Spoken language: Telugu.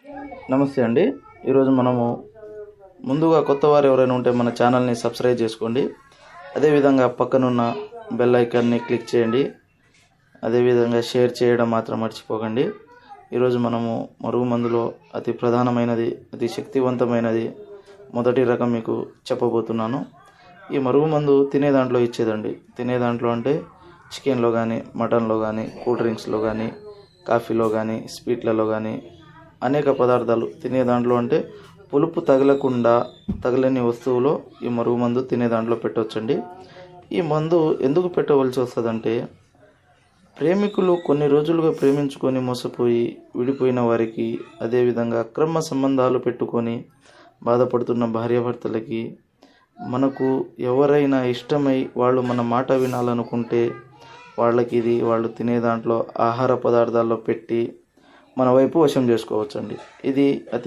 నమస్తే అండి. ఈరోజు మనము ముందుగా కొత్త వారు ఎవరైనా ఉంటే మన ఛానల్ని సబ్స్క్రైబ్ చేసుకోండి. అదేవిధంగా పక్కనున్న బెల్ ఐకాన్ని క్లిక్ చేయండి. అదేవిధంగా షేర్ చేయడం మాత్రం మర్చిపోకండి. ఈరోజు మనము మరుగుమందులో అతి ప్రధానమైనది, అతి శక్తివంతమైనది మొదటి రకం మీకు చెప్పబోతున్నాను. ఈ మరుగుమందు తినే దాంట్లో ఇచ్చేదండి. తినే దాంట్లో అంటే చికెన్లో కానీ, మటన్లో కానీ, కూల్ డ్రింక్స్లో కానీ, కాఫీలో కానీ, స్వీట్లలో కానీ అనేక పదార్థాలు తినే దాంట్లో అంటే పులుపు తగలని వస్తువులో ఈ మరుగుమందు తినే దాంట్లో పెట్టవచ్చండి. ఈ మందు ఎందుకు పెట్టవలసి వస్తుందంటే, ప్రేమికులు కొన్ని రోజులుగా ప్రేమించుకొని మోసపోయి విడిపోయిన వారికి, అదేవిధంగా అక్రమ సంబంధాలు పెట్టుకొని బాధపడుతున్న భార్యాభర్తలకి, మనకు ఎవరైనా ఇష్టమై వాళ్ళు మన మాట వినాలనుకుంటే వాళ్ళకి ఇది వాళ్ళు తినే దాంట్లో ఆహార పదార్థాల్లో పెట్టి మన వైపు వశం చేసుకోవచ్చండి. ఇది అతి